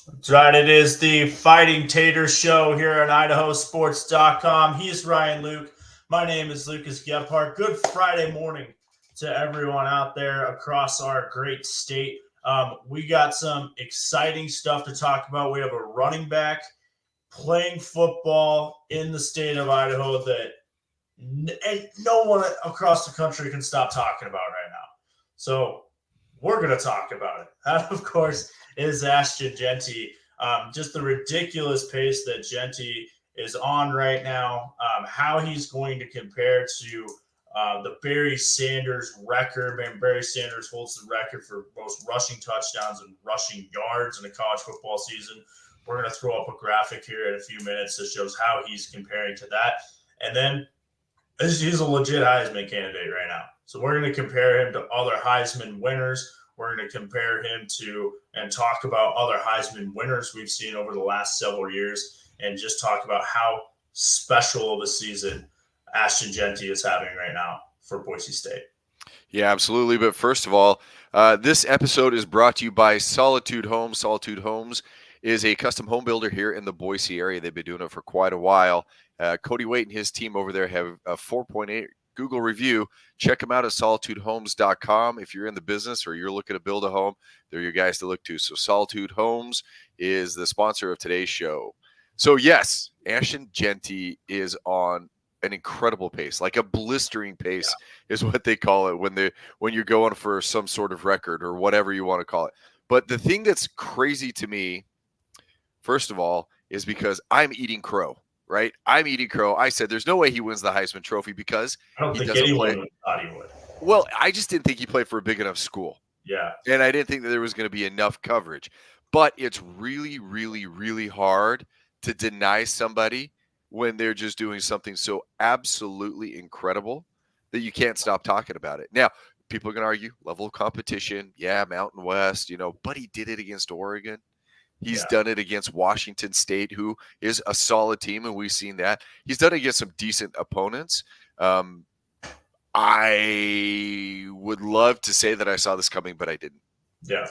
That's right. It is the Fighting Taters Show here on IdahoSports.com. He's Ryan Luke. My name is Lucas Gephardt. Good Friday morning to everyone out there across our great state. We got some exciting stuff to talk about. We have a running back playing football in the state of Idaho that no one across the country can stop talking about right now. So we're going to talk about it. That, of course, is Ashton Jeanty. Just the ridiculous pace that Jeanty is on right now, how he's going to compare to the Barry Sanders record. Man, Barry Sanders holds the record for most rushing touchdowns and rushing yards in a college football season. We're going to throw up a graphic here in a few minutes that shows how he's comparing to that. And then he's a legit Heisman candidate right now. So we're going to compare him to other Heisman winners. We're going to compare him to and talk about other Heisman winners we've seen over the last several years and just talk about how special of a season Ashton Jeanty is having right now for Boise State. Yeah, absolutely. But first of all, this episode is brought to you by Solitude Homes. Solitude Homes is a custom home builder here in the Boise area. They've been doing it for quite a while. Cody Waite and his team over there have a 4.8 Google review. Check them out at solitudehomes.com. If you're in the business or you're looking to build a home, they're your guys to look to. So Solitude Homes is the sponsor of today's show. So yes, Ashton Jeanty is on an incredible pace, like a blistering pace is what they call it when you're going for some sort of record or whatever you want to call it. But the thing that's crazy to me, first of all, is because I'm eating crow, right? I'm eating crow. I said there's no way he wins the Heisman Trophy because I don't he think doesn't anyone play. thought he would. Well, I just didn't think he played for a big enough school. Yeah. And I didn't think that there was going to be enough coverage. But it's really, really, really hard to deny somebody when they're just doing something so absolutely incredible that you can't stop talking about it. Now, people are going to argue level of competition. Yeah, Mountain West, but he did it against Oregon. He's done it against Washington State, who is a solid team, and we've seen that. He's done it against some decent opponents. I would love to say that I saw this coming, but I didn't. Yeah.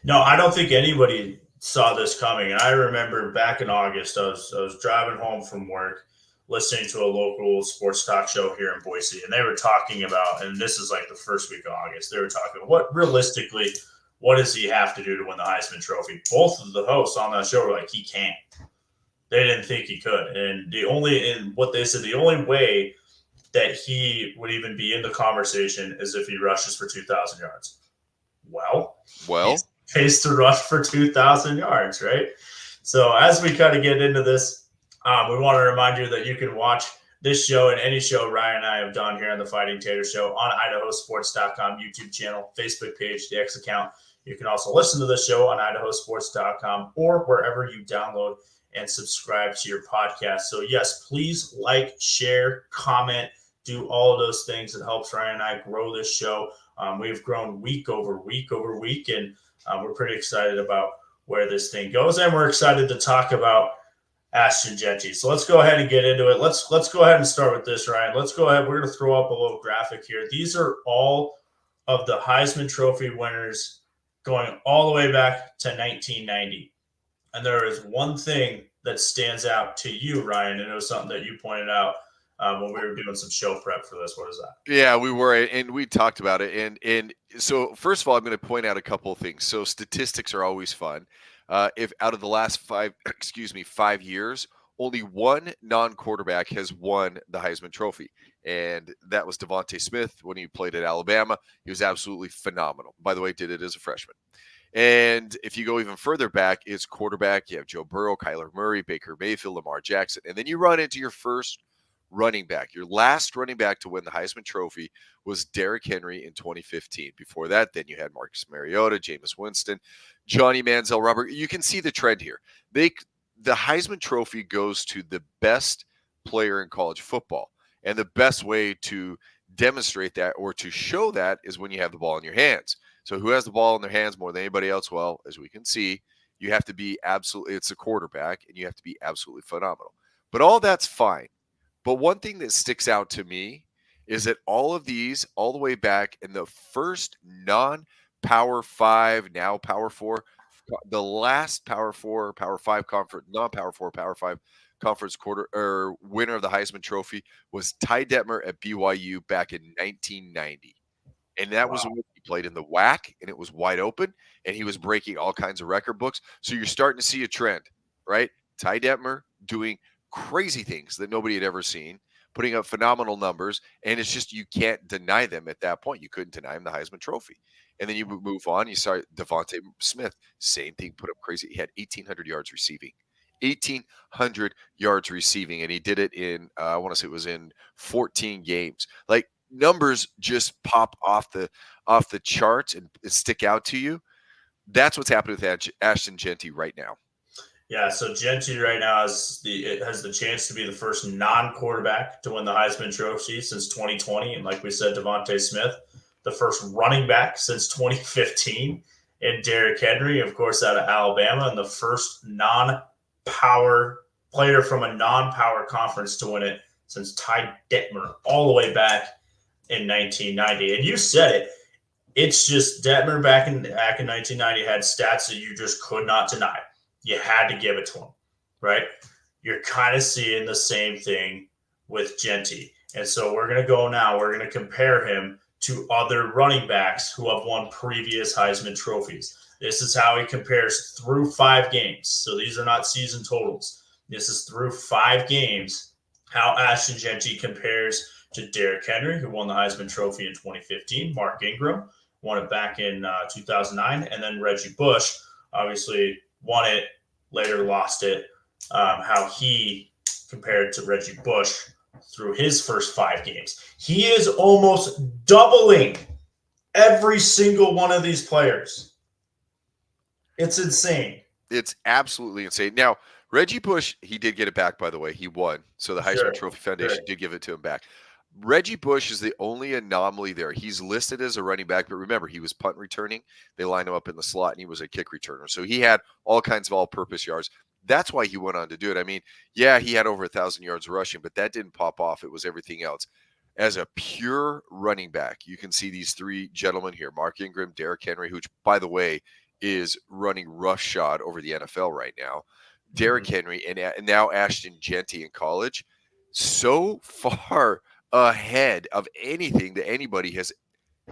No, I don't think anybody saw this coming. And I remember back in August, I was driving home from work, listening to a local sports talk show here in Boise, and they were talking about, and this is like the first week of August, they were talking what realistically, what does he have to do to win the Heisman Trophy? Both of the hosts on that show were like, he can't. They didn't think he could. And what they said, the only way that he would even be in the conversation is if he rushes for 2,000 yards. Well, he's paced to rush for 2,000 yards, right? So as we kind of get into this, we want to remind you that you can watch this show and any show Ryan and I have done here on the Fighting Taters Show on IdahoSports.com YouTube channel, Facebook page, the X account. You can also listen to the show on IdahoSports.com or wherever you download and subscribe to your podcast. So yes, please like, share, comment, do all of those things. It helps Ryan and I grow this show. We've grown week over week over week, and we're pretty excited about where this thing goes. And we're excited to talk about Ashton Jeanty. So let's go ahead and get into it. Let's go ahead and start with this, Ryan. Let's go ahead. We're going to throw up a little graphic here. These are all of the Heisman Trophy winners going all the way back to 1990. And there is one thing that stands out to you, Ryan, and it was something that you pointed out when we were doing some show prep for this. What is that? Yeah, we were, and we talked about it. And so, first of all, I'm going to point out a couple of things. So, statistics are always fun. If out of the last 5 years, only one non-quarterback has won the Heisman Trophy, and that was Devontae Smith when he played at Alabama. He was absolutely phenomenal. By the way, did it as a freshman. And if you go even further back, it's quarterback. You have Joe Burrow, Kyler Murray, Baker Mayfield, Lamar Jackson, and then you run into your first running back. Your last running back to win the Heisman Trophy was Derrick Henry in 2015. Before that, then you had Marcus Mariota, Jameis Winston, Johnny Manziel, Robert. You can see the trend here. The Heisman Trophy goes to the best player in college football. And the best way to demonstrate that or to show that is when you have the ball in your hands. So who has the ball in their hands more than anybody else? Well, as we can see, you have to be absolutely, it's a quarterback, and you have to be absolutely phenomenal. But all that's fine. But one thing that sticks out to me is that all of these, all the way back in the first non-Power 5, now Power 4, Power 4, Power 5 conference, non-Power 4, Power 5 conference quarter or winner of the Heisman Trophy was Ty Detmer at BYU back in 1990. And that was when he played in the WAC, and it was wide open, and he was breaking all kinds of record books. So you're starting to see a trend, right? Ty Detmer doing crazy things that nobody had ever seen, putting up phenomenal numbers, and it's just you can't deny them at that point. You couldn't deny him the Heisman Trophy. And then you move on. You saw Devontae Smith, same thing, put up crazy. He had 1,800 yards receiving. 1,800 yards receiving, and he did it in, I want to say it was in 14 games. Like, numbers just pop off the charts and stick out to you. That's what's happening with Ashton Jeanty right now. Yeah, so Jeanty right now has the chance to be the first non-quarterback to win the Heisman Trophy since 2020, and like we said, Devontae Smith, the first running back since 2015, and Derrick Henry, of course, out of Alabama, and the first non-power player from a non-power conference to win it since Ty Detmer, all the way back in 1990. And you said it. It's just Detmer back in 1990 had stats that you just could not deny. You had to give it to him, right? You're kind of seeing the same thing with Jeanty. And so we're going to go now. We're going to compare him to other running backs who have won previous Heisman trophies. This is how he compares through 5 games. So these are not season totals. This is through 5 games, how Ashton Jeanty compares to Derrick Henry, who won the Heisman Trophy in 2015. Mark Ingram won it back in 2009. And then Reggie Bush, obviously, won it, later lost it. How he compared to Reggie Bush through his first 5 games. He is almost doubling every single one of these players. It's insane. It's absolutely insane. Now, Reggie Bush, he did get it back, by the way. He won. So the Heisman Trophy Foundation did give it to him back. Reggie Bush is the only anomaly there. He's listed as a running back, but remember, he was punt returning. They lined him up in the slot, and he was a kick returner. So he had all kinds of all-purpose yards. That's why he went on to do it. I mean, yeah, he had over 1,000 yards rushing, but that didn't pop off. It was everything else. As a pure running back, you can see these 3 gentlemen here, Mark Ingram, Derrick Henry, which, by the way, is running roughshod over the NFL right now. Derrick Henry, and now Ashton Jeanty in college. So far ahead of anything that anybody has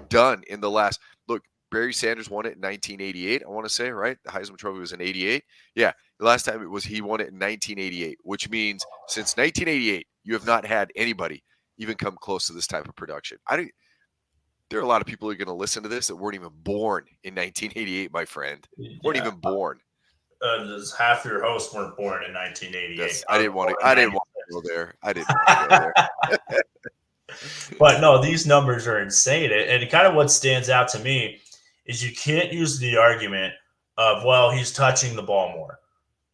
done in the last. Look, Barry Sanders won it in 1988, I want to say, right? The Heisman Trophy was in 88. Yeah, the last time he won it in 1988, which means since 1988, you have not had anybody even come close to this type of production. There are a lot of people who are going to listen to this that weren't even born in 1988, my friend. Weren't even born. Half your hosts weren't born in 1988. I didn't want to go there. I didn't want to go there. But no, these numbers are insane. And kind of what stands out to me is you can't use the argument of, well, he's touching the ball more.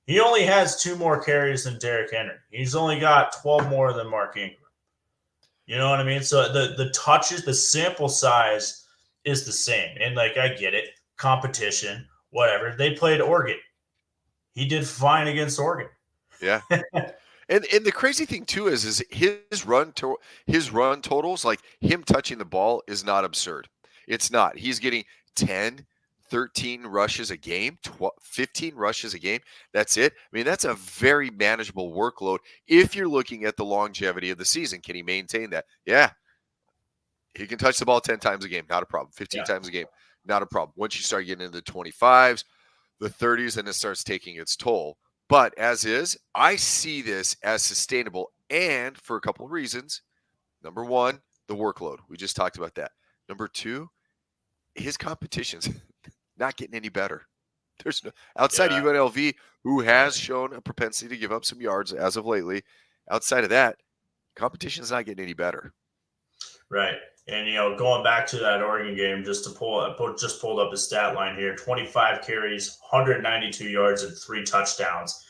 He only has 2 more carries than Derrick Henry. He's only got 12 more than Mark Ingram. You know what I mean? So the touches, the sample size is the same. And, like, I get it. Competition, whatever. They played Oregon. He did fine against Oregon. Yeah. And the crazy thing too is his run totals, like him touching the ball, is not absurd. It's not. He's getting 10, 13 rushes a game, 15 rushes a game. That's it. I mean, that's a very manageable workload if you're looking at the longevity of the season. Can he maintain that? Yeah. He can touch the ball 10 times a game, not a problem. 15 times a game, not a problem. Once you start getting into the 25s, the 30s, and it starts taking its toll. But as is, I see this as sustainable, and for a couple of reasons. Number 1, the workload. We just talked about that. Number 2, his competition's not getting any better. There's no outside of UNLV, who has shown a propensity to give up some yards as of lately. Outside of that, competition's not getting any better. Right. And, going back to that Oregon game, just pulled up his stat line here, 25 carries, 192 yards, and 3 touchdowns.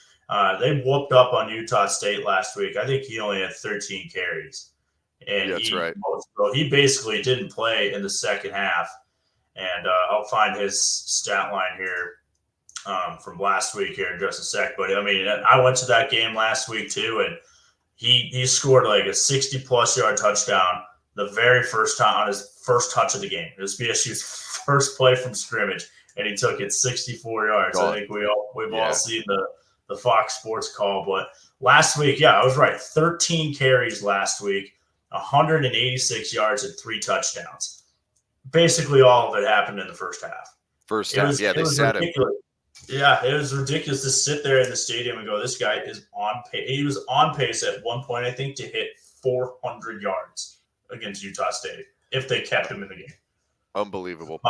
They whooped up on Utah State last week. I think he only had 13 carries. And that's right. So he basically didn't play in the second half. And I'll find his stat line here from last week here in just a sec. But, I mean, I went to that game last week too, and he scored like a 60-plus yard touchdown the very first time on his first touch of the game. It was BSU's first play from scrimmage, and he took it 64 yards. Gone. I think we've all seen the Fox Sports call. But last week, I was right. 13 carries last week, 186 yards and 3 touchdowns. Basically, all of it happened in the first half. They sat him. Yeah, it was ridiculous to sit there in the stadium and go, this guy is on pace. He was on pace at one point, I think, to hit 400 yards against Utah State if they kept him in the game. Unbelievable.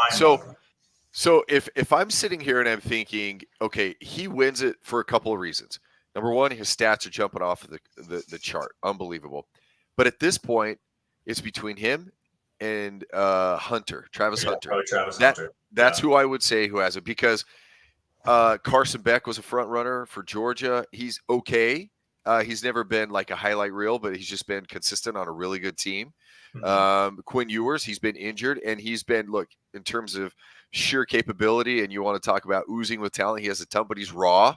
So if I'm sitting here and I'm thinking, okay, he wins it for a couple of reasons. Number one, his stats are jumping off of the chart. Unbelievable. But at this point, it's between him and Travis Hunter. Hunter. That's who I would say who has it, because Carson Beck was a front runner for Georgia. He's okay. He's never been like a highlight reel, but he's just been consistent on a really good team. Mm-hmm. Quinn Ewers, he's been injured, and he's been, look, in terms of sheer capability, and you want to talk about oozing with talent, he has a ton, but he's raw.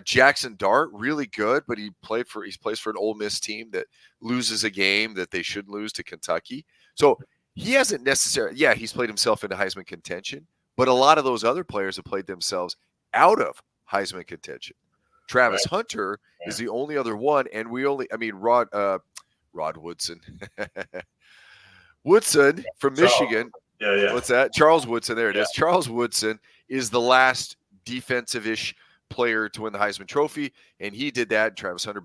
Jackson Dart, really good, but he plays for an Ole Miss team that loses a game that they shouldn't lose to Kentucky. So he hasn't necessarily, he's played himself into Heisman contention, but a lot of those other players have played themselves out of Heisman contention. Travis Hunter is the only other one, and Rod Woodson. Woodson from Michigan. What's that? Charles Woodson. There it is. Charles Woodson is the last defensive-ish player to win the Heisman Trophy, and he did that. Travis Hunter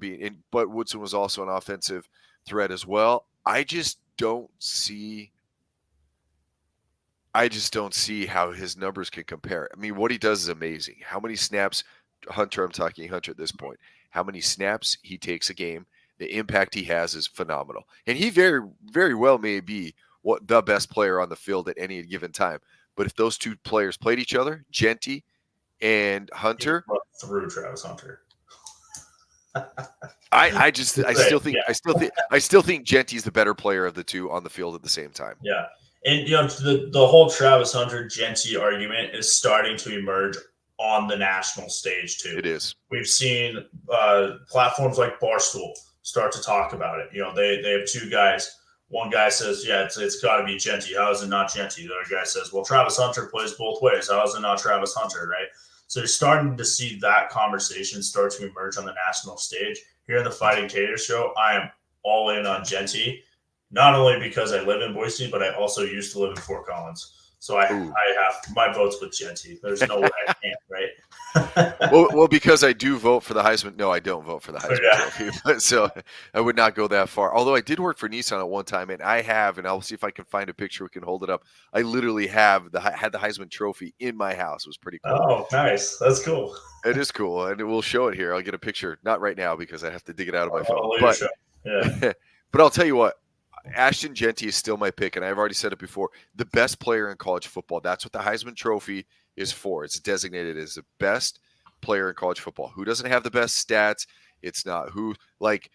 but Woodson was also an offensive threat as well. I just don't see how his numbers can compare. I mean, what he does is amazing. How many snaps, Hunter at this point, how many snaps he takes a game, the impact he has is phenomenal. And he very, very well may be the best player on the field at any given time. But if those two players played each other, Jeanty and Hunter, through Travis Hunter. I still think Jeanty's the better player of the two on the field at the same time. Yeah. And the whole Travis Hunter Jeanty argument is starting to emerge on the national stage too. It is. We've seen platforms like Barstool start to talk about it. They have two guys. One guy says, it's got to be Jeanty. How is it not Jeanty? The other guy says, well, Travis Hunter plays both ways. How is it not Travis Hunter, right? So you're starting to see that conversation start to emerge on the national stage. Here in the Fighting Taters Show, I am all in on Jeanty, not only because I live in Boise, but I also used to live in Fort Collins. So I have my votes with Jeanty. There's no way I can't, right? well, because I do vote for the Heisman. No, I don't vote for the Heisman Trophy. So I would not go that far. Although I did work for Nissan at one time, and I'll see if I can find a picture. We can hold it up. I literally had the Heisman Trophy in my house. It was pretty cool. Oh, nice. That's cool. It is cool, and we'll show it here. I'll get a picture. Not right now because I have to dig it out of my phone. But I'll tell you what. Ashton Jeanty is still my pick, and I've already said it before. The best player in college football. That's what the Heisman Trophy is for. It's designated as the best player in college football. Who doesn't have the best stats? It's not who, like,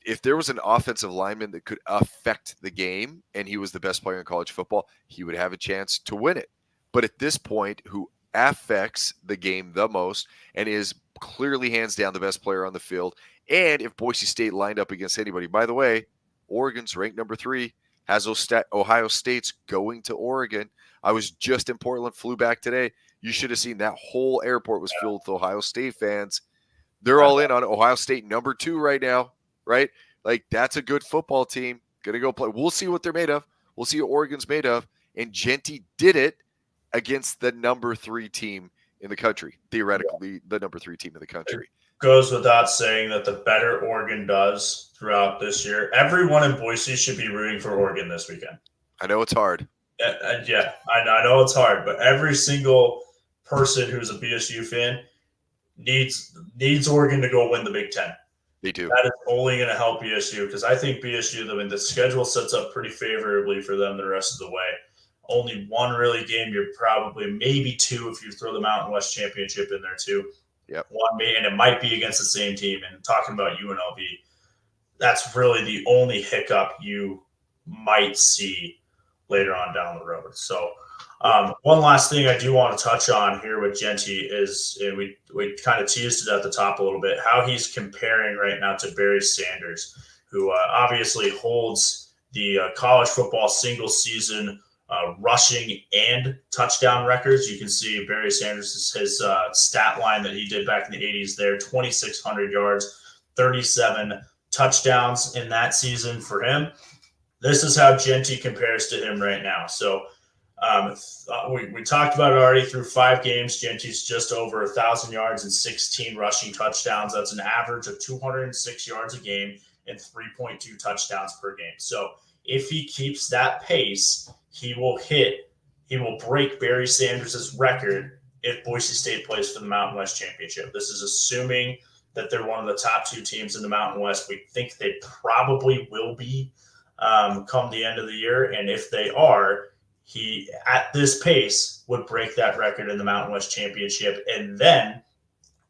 if there was an offensive lineman that could affect the game and he was the best player in college football, he would have a chance to win it. But at this point, who affects the game the most and is clearly hands down the best player on the field, and if Boise State lined up against anybody, by the way, Oregon's ranked number 3, has Ohio State's going to Oregon. I was just in Portland, flew back today. You should have seen that whole airport was filled with Ohio State fans. They're all in on Ohio State number 2 right now, right? Like, that's a good football team. Going to go play. We'll see what they're made of. We'll see what Oregon's made of. And Jeanty did it against the number 3 team in the country, theoretically the number 3 team in the country. Goes without saying that the better Oregon does throughout this year, everyone in Boise should be rooting for Oregon this weekend. I know it's hard. I know it's hard, but every single person who's a BSU fan needs Oregon to go win the Big Ten. They do. That is only going to help BSU because I think BSU, the schedule sets up pretty favorably for them the rest of the way. Only one really game, you're probably maybe 2 if you throw the Mountain West Championship in there too. Yep. And it might be against the same team. And talking about UNLV, that's really the only hiccup you might see later on down the road. So one last thing I do want to touch on here with Jeanty is, and we kind of teased it at the top a little bit, how he's comparing right now to Barry Sanders, who obviously holds the college football single season rushing and touchdown records. You can see Barry Sanders' his stat line that he did back in the 80s there, 2,600 yards, 37 touchdowns in that season for him. This is how Jeanty compares to him right now. So we talked about it already. Through 5 games, Jeanty's just over 1,000 yards and 16 rushing touchdowns. That's an average of 206 yards a game and 3.2 touchdowns per game. So if he keeps that pace, he will break Barry Sanders' record if Boise State plays for the Mountain West Championship. This is assuming that they're one of the top 2 teams in the Mountain West. We think they probably will be come the end of the year. And if they are, he, at this pace, would break that record in the Mountain West Championship and then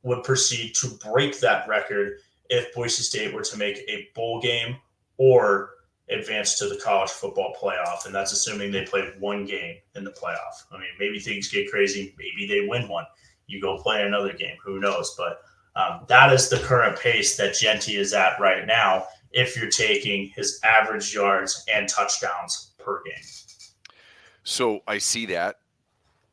would proceed to break that record if Boise State were to make a bowl game or advance to the college football playoff. And that's assuming they played 1 game in the playoff. I mean, maybe things get crazy. Maybe they win one. You go play another game. Who knows? But that is the current pace that Jeanty is at right now if you're taking his average yards and touchdowns per game. So I see that.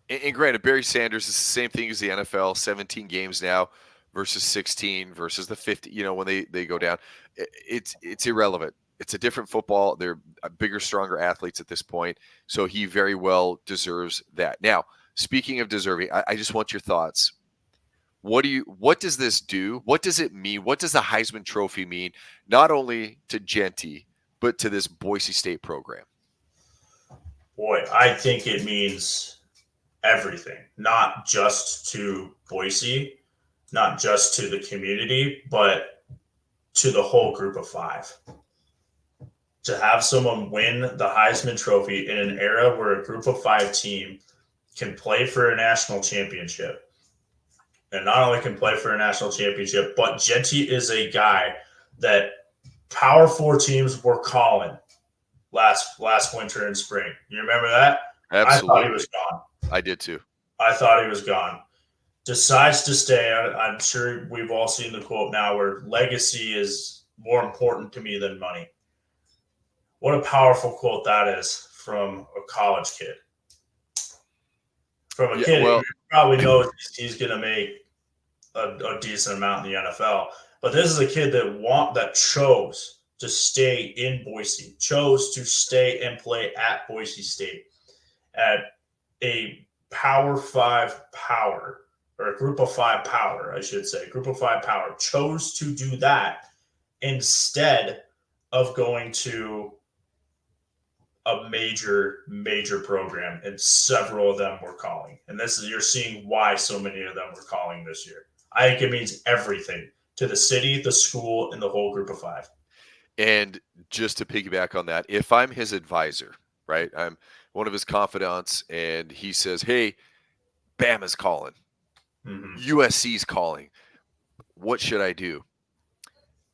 And granted, Barry Sanders is the same thing as the NFL, 17 games now versus 16 versus the 50, when they go down. It's irrelevant. It's a different football. They're bigger, stronger athletes at this point. So he very well deserves that. Now, speaking of deserving, I just want your thoughts. What does this do? What does it mean? What does the Heisman Trophy mean, not only to Jeanty, but to this Boise State program? Boy, I think it means everything, not just to Boise, not just to the community, but to the whole group of 5. To have someone win the Heisman Trophy in an era where a group of 5 team can play for a national championship, and not only can play for a national championship, but Jeanty is a guy that Power 4 teams were calling last winter and spring. You remember that? Absolutely. I thought he was gone. I did too. I thought he was gone. Decides to stay. I'm sure we've all seen the quote now where legacy is more important to me than money. What a powerful quote that is from a college kid. From a kid who probably knows he's going to make a decent amount in the NFL. But this is a kid that chose to stay in Boise, chose to stay and play at Boise State, at a Power 5 power, or a Group of 5 power, I should say, Group of 5 power, chose to do that instead of going to a major program, and several of them were calling. And you're seeing why so many of them were calling this year. I think it means everything to the city, the school, and the whole Group of 5. And just to piggyback on that, if I'm his advisor, right, I'm one of his confidants, and he says, hey, Bama's calling, USC's calling, what should I do?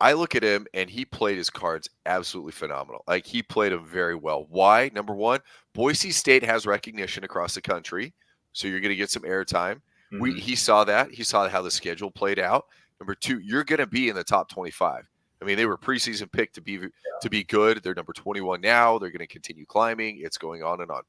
I look at him, and he played his cards absolutely phenomenal. Like, he played them very well. Why? Number one, Boise State has recognition across the country, so you're going to get some airtime. He saw that. He saw how the schedule played out. Number two, you're going to be in the top 25. I mean, they were preseason picked to be good. They're number 21 now. They're going to continue climbing. It's going on and on.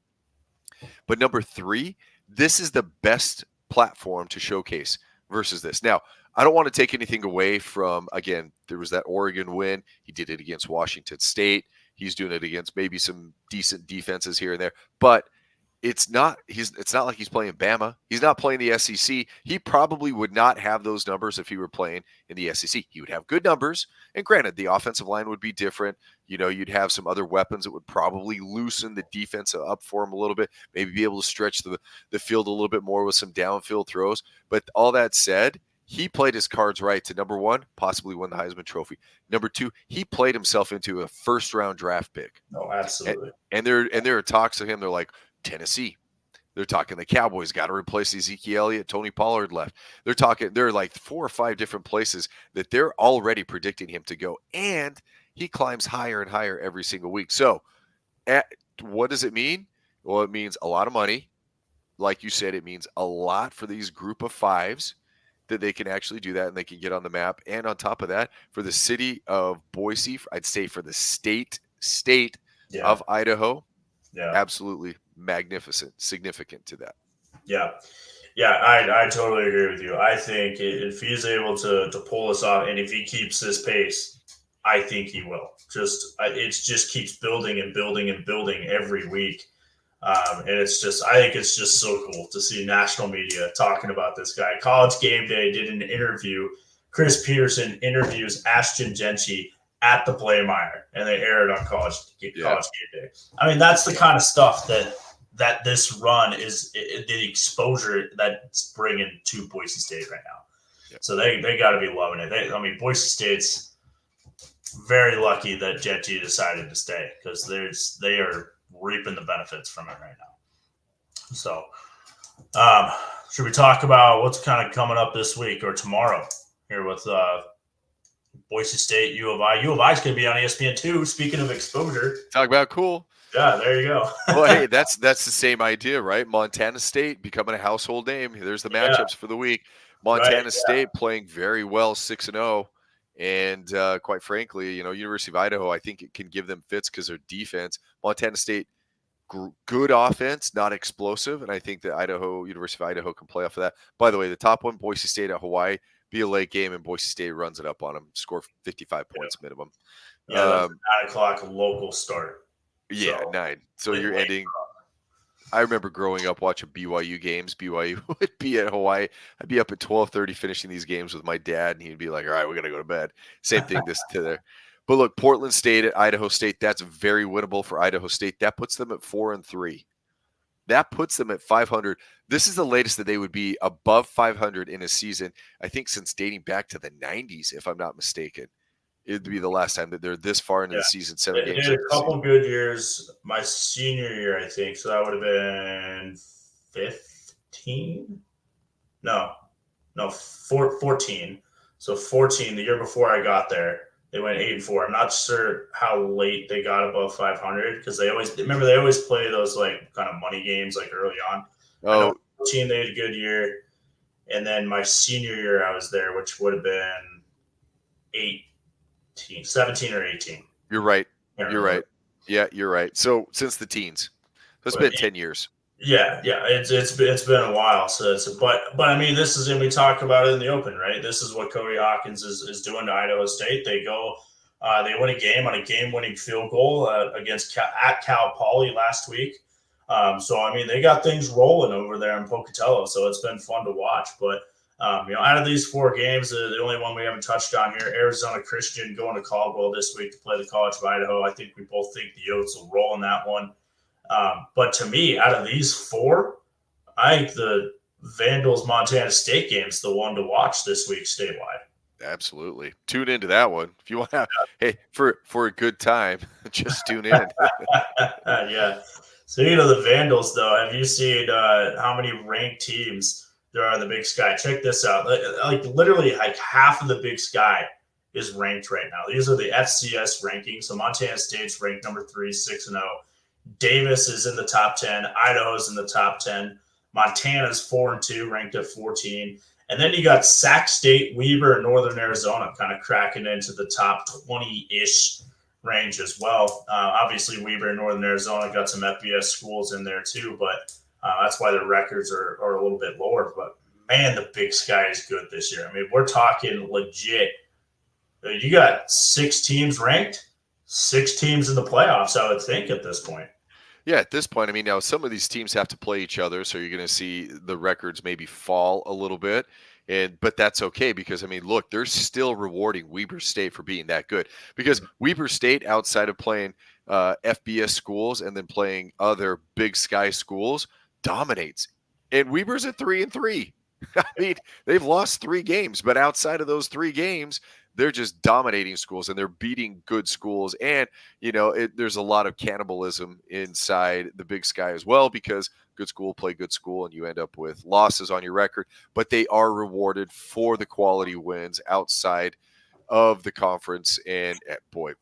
But number three, this is the best platform to showcase versus this. Now, I don't want to take anything away from, again, there was that Oregon win. He did it against Washington State. He's doing it against maybe some decent defenses here and there. But it's not like he's playing Bama. He's not playing the SEC. He probably would not have those numbers if he were playing in the SEC. He would have good numbers. And granted, the offensive line would be different. You'd have some other weapons that would probably loosen the defense up for him a little bit, maybe be able to stretch the field a little bit more with some downfield throws. But all that said, he played his cards right to, number one, possibly win the Heisman Trophy. Number two, he played himself into a first-round draft pick. Oh, absolutely. And there are talks of him. They're like, Tennessee. They're talking the Cowboys got to replace Ezekiel Elliott. Tony Pollard left. There are like 4 or 5 different places that they're already predicting him to go. And he climbs higher and higher every single week. So what does it mean? Well, it means a lot of money. Like you said, it means a lot for these group of 5s that they can actually do that and they can get on the map. And on top of that, for the city of Boise, I'd say for the state of Idaho, absolutely magnificent, significant to that. Yeah. Yeah, I totally agree with you. I think if he's able to pull this off, and if he keeps this pace, I think he will. It just keeps building and building and building every week, and I think it's just so cool to see national media talking about this guy. College Game Day did an interview. Chris Peterson interviews Ashton Jeanty at the Blaymire, and they aired on College Game Day. I mean, that's the kind of stuff that this run is the exposure that's bringing to Boise State right now. Yep. So they got to be loving it. Boise State's very lucky that Jeanty decided to stay because they are reaping the benefits from it right now. So should we talk about what's kind of coming up this week or tomorrow here with Boise State, U of I? U of I is going to be on ESPN2. Speaking of exposure. Talk about cool. Yeah, there you go. Well, hey, that's the same idea, right? Montana State becoming a household name. There's the matchups for the week. Montana State playing very well, 6-0. And quite frankly, University of Idaho, I think it can give them fits because their defense. Montana State, good offense, not explosive. And I think that University of Idaho can play off of that. By the way, the top one, Boise State at Hawaii, be a late game, and Boise State runs it up on them, score 55 points minimum. Yeah, that's 9 o'clock local start. Yeah, 9. So you're ending. I remember growing up watching BYU games. BYU would be at Hawaii. I'd be up at 12:30 finishing these games with my dad, and he'd be like, all right, we're going to go to bed. Same thing to there. But look, Portland State at Idaho State, that's very winnable for Idaho State. That puts them at 4-3. That puts them at 500. This is the latest that they would be above 500 in a season, I think since dating back to the 90s, if I'm not mistaken. It'd be the last time that they're this far into the season, 7 games. They had a couple good years my senior year, I think. So that would have been 15? No, 14. So 14, the year before I got there, they went 8-4. I'm not sure how late they got above 500 because they always play those like kind of money games like early on. I know 14, they had a good year. And then my senior year I was there, which would have been 17 or 18. You're right. Yeah, you're right. So since the teens, it's been 10 years. Yeah, it's been a while. So but I mean, this is, and we talk about it in the open, right? This is what Cody Hawkins is doing to Idaho State. They go, they win a game on a game-winning field goal against Cal Poly last week. So I mean, they got things rolling over there in Pocatello. So it's been fun to watch, but. Out of these 4 games, the only one we haven't touched on here, Arizona Christian going to Caldwell this week to play the College of Idaho. I think we both think the Yotes will roll in that one. But to me, out of these 4, I think the Vandals Montana State game is the one to watch this week statewide. Absolutely. Tune into that one. If you want to, hey, for a good time, just tune in. Yeah. Speaking of the Vandals, though, have you seen how many ranked teams there are in the Big Sky? Check this out. Like literally like half of the Big Sky is ranked right now. These are the FCS rankings. So Montana State's ranked number 3, 6-0. Davis is in the top 10. Idaho's in the top 10. Montana's 4-2, ranked at 14. And then you got Sac State, Weber, and Northern Arizona kind of cracking into the top 20-ish range as well. Obviously, Weber and Northern Arizona got some FBS schools in there too, but that's why their records are a little bit lower. But, man, the Big Sky is good this year. I mean, we're talking legit. You got 6 teams ranked, 6 teams in the playoffs, I would think, at this point. Yeah, at this point, I mean, now some of these teams have to play each other, so you're going to see the records maybe fall a little bit. But that's okay because, I mean, look, they're still rewarding Weber State for being that good. Because Weber State, outside of playing FBS schools and then playing other Big Sky schools, dominates. And Weber's at 3-3. I mean, they've lost 3 games, but outside of those 3 games, they're just dominating schools and they're beating good schools. And, there's a lot of cannibalism inside the Big Sky as well because good school play good school and you end up with losses on your record. But they are rewarded for the quality wins outside of the conference. And, boy,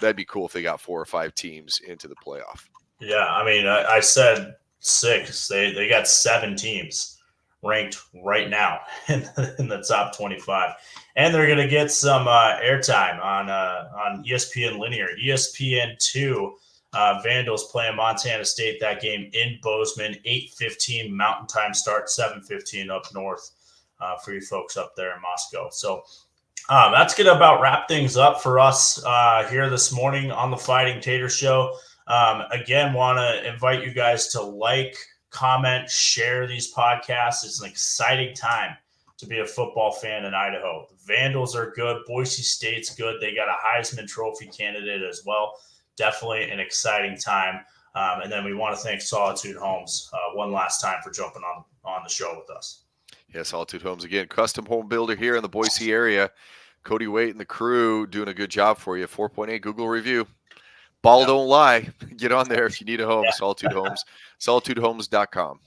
that'd be cool if they got 4 or 5 teams into the playoff. Yeah, I mean, I said 6. They got 7 teams ranked right now in the top 25. And they're going to get some airtime on ESPN Linear. ESPN2 Vandals playing Montana State. That game in Bozeman, 8:15 Mountain Time start, 7:15 up north for you folks up there in Moscow. So that's going to about wrap things up for us here this morning on the Fighting Taters Show. Again, want to invite you guys to like, comment, share these podcasts. It's an exciting time to be a football fan in Idaho. The Vandals are good. Boise State's good. They got a Heisman Trophy candidate as well. Definitely an exciting time. And then we want to thank Solitude Homes one last time for jumping on the show with us. Yeah, Solitude Homes again, custom home builder here in the Boise area. Cody Waite and the crew doing a good job for you. 4.8 Google review. Ball don't lie. Get on there if you need a home. Solitude Homes, solitudehomes.com.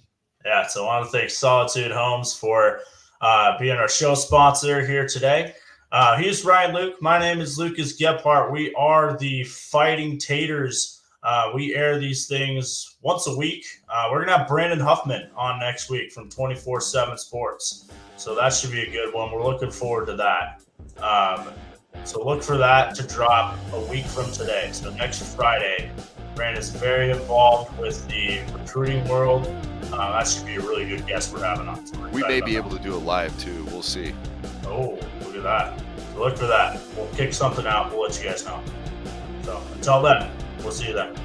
Yeah, so I want to thank Solitude Homes for being our show sponsor here today. He's Ryan Luke. My name is Lucas Gephardt. We are the Fighting Taters. We air these things once a week. We're going to have Brandon Huffman on next week from 24/7 Sports. So that should be a good one. We're looking forward to that. So look for that to drop a week from today. So next Friday, Brandon's very involved with the recruiting world. That should be a really good guest we're having on. So we may be able to do a live too. We'll see. Oh, look at that. So look for that. We'll kick something out. We'll let you guys know. So until then, we'll see you then.